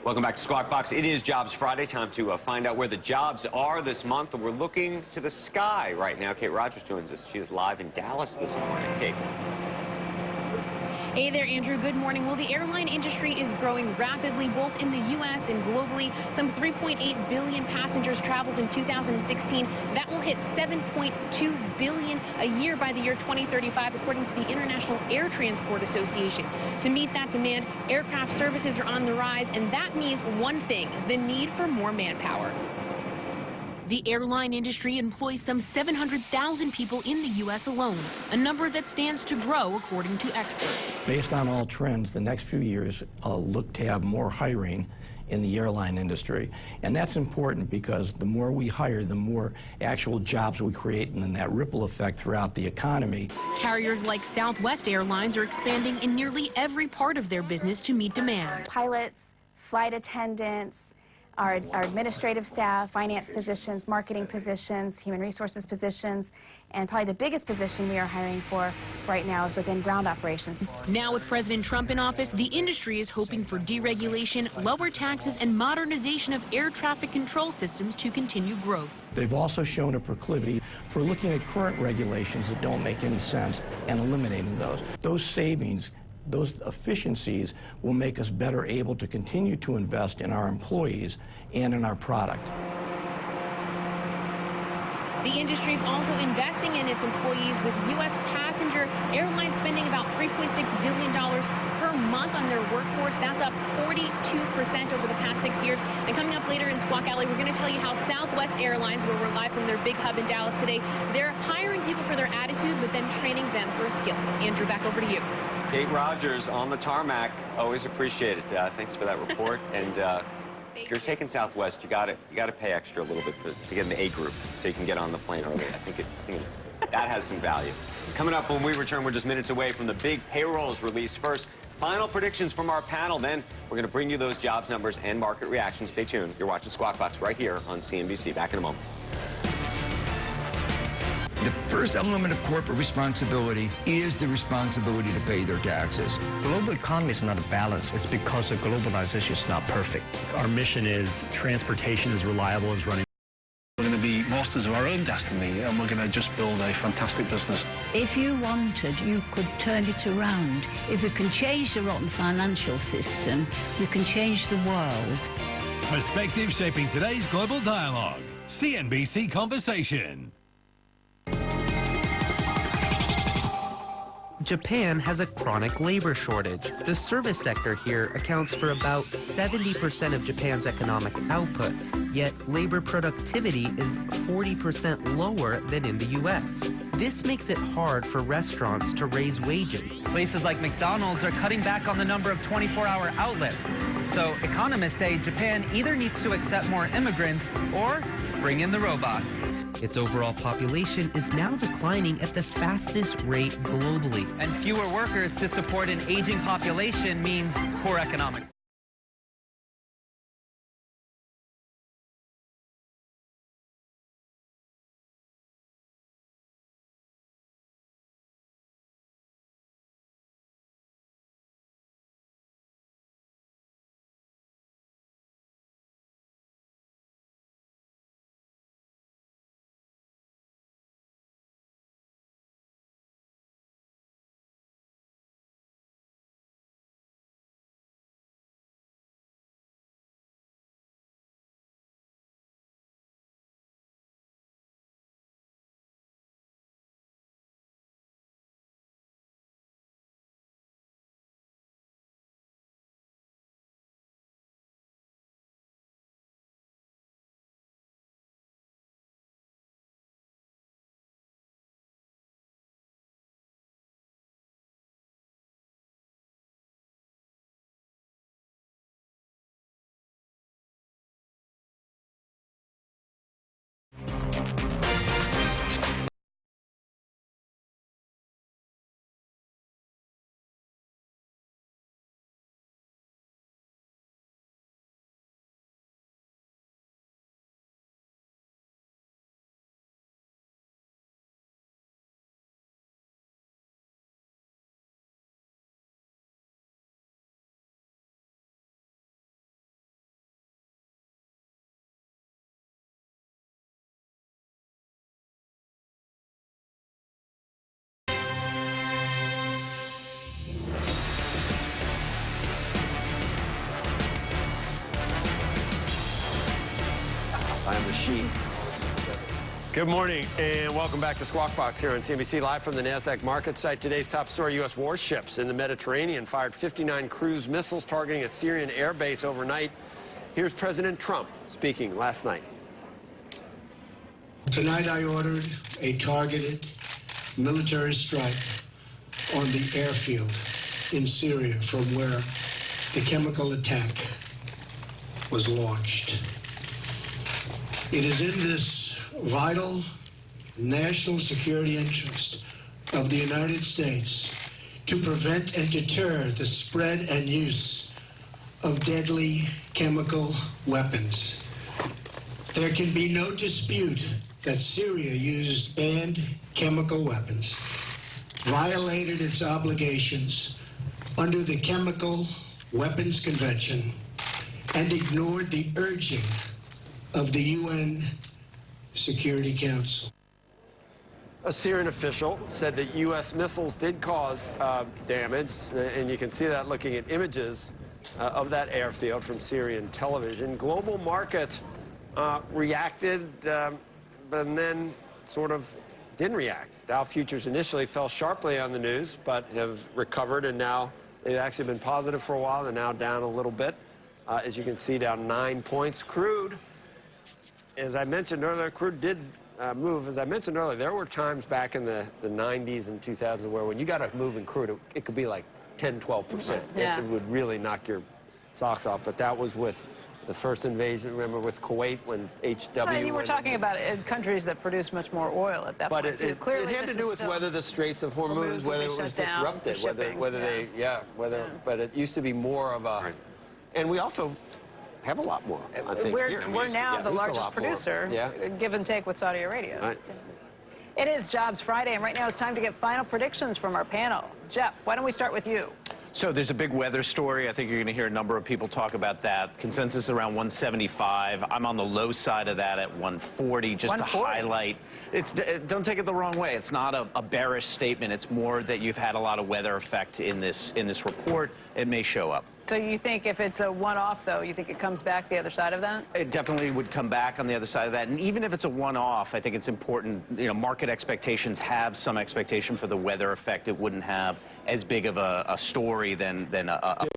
Welcome back to Squawk Box. It is Jobs Friday. Time to find out where the jobs are this month. And we're looking to the sky right now. Kate Rogers joins us. She is live in Dallas this morning. Kate. Hey there, Andrew. Good morning. Well, the airline industry is growing rapidly, both in the U.S. and globally. Some 3.8 billion passengers traveled in 2016. That will hit 7.2 billion a year by the year 2035, according to the International Air Transport Association. To meet that demand, aircraft services are on the rise, and that means one thing: the need for more manpower. The airline industry employs some 700,000 people in the U.S. alone, a number that stands to grow, according to experts. Based on all trends, the next few years look to have more hiring in the airline industry. And that's important because the more we hire, the more actual jobs we create, and then that ripple effect throughout the economy. Carriers like Southwest Airlines are expanding in nearly every part of their business to meet demand. Pilots, flight attendants, our administrative staff, finance positions, marketing positions, human resources positions, and probably the biggest position we are hiring for right now is within ground operations. Now with President Trump in office, the industry is hoping for deregulation, lower taxes, and modernization of air traffic control systems to continue growth. They've also shown a proclivity for looking at current regulations that don't make any sense and eliminating those. Those savings, those efficiencies will make us better able to continue to invest in our employees and in our product. The industry is also investing in its employees, with U.S. passenger airlines spending about $3.6 billion per month on their workforce. That's up 42% over the past 6 years. And coming up later in Squawk Alley, we're going to tell you how Southwest Airlines, where we're live from their big hub in Dallas today, they're hiring people for their attitude, but then training them for a skill. Andrew, back over to you. Kate Rogers on the tarmac. Always appreciate it. Thanks for that report. And if you're taking Southwest, you got to pay extra a little bit to get in the A group, so you can get on the plane early. I think that has some value. Coming up when we return, we're just minutes away from the big payrolls release. First, final predictions from our panel. Then we're going to bring you those jobs numbers and market reactions. Stay tuned. You're watching Squawk Box right here on CNBC. Back in a moment. The first element of corporate responsibility is the responsibility to pay their taxes. Global economy is not a balance. It's because the globalization is not perfect. Our mission is transportation is reliable, is running. We're going to be masters of our own destiny, and we're going to just build a fantastic business. If you wanted, you could turn it around. If you can change the rotten financial system, you can change the world. Perspective shaping today's global dialogue. CNBC Conversation. Japan has a chronic labor shortage. The service sector here accounts for about 70% of Japan's economic output, yet labor productivity is 40% lower than in the U.S. This makes it hard for restaurants to raise wages. Places like McDonald's are cutting back on the number of 24-hour outlets. So economists say Japan either needs to accept more immigrants or bring in the robots. Its overall population is now declining at the fastest rate globally. And fewer workers to support an aging population means poor economic behind the sheet. Good morning and welcome back to Squawk Box here on CNBC, live from the NASDAQ market site. Today's top story: U.S. warships in the Mediterranean fired 59 cruise missiles targeting a Syrian air base overnight. Here's President Trump speaking last night. Tonight I ordered a targeted military strike on the airfield in Syria from where the chemical attack was launched. It is in this vital national security interest of the United States to prevent and deter the spread and use of deadly chemical weapons. There can be no dispute that Syria used banned chemical weapons, violated its obligations under the Chemical Weapons Convention, and ignored the urging of the UN Security Council. A Syrian official said that U.S. missiles did cause damage, and you can see that looking at images of that airfield from Syrian television. Global market reacted, but then sort of didn't react. Dow futures initially fell sharply on the news, but have recovered, and now they've actually been positive for a while. They're now down a little bit. As you can see, down 9 points. Crude, as I mentioned earlier, crude did move. As I mentioned earlier, there were times back in the 90s and 2000s where when you got a move in crude, it could be like 10, 12%. Yeah. It would really knock your socks off. But that was with the first invasion, remember, with Kuwait when HW... you were talking about countries that produce much more oil at that point, too. It Clearly, had to do with whether the Straits of Hormuz, whether it was disrupted, but it used to be more of a... And we also have a lot more, I think. We're now the largest producer, give and take with Saudi Arabia. Right. It is Jobs Friday, and right now it's time to get final predictions from our panel. Jeff, why don't we start with you? So there's a big weather story. I think you're going to hear a number of people talk about that. Consensus around 175. I'm on the low side of that at 140, just to highlight. Don't take it the wrong way. It's not a bearish statement. It's more that you've had a lot of weather effect in this report. It may show up. So you think if it's a one-off, though, you think it comes back the other side of that? It definitely would come back on the other side of that. And even if it's a one-off, I think it's important, market expectations have some expectation for the weather effect. It wouldn't have as big of a story than a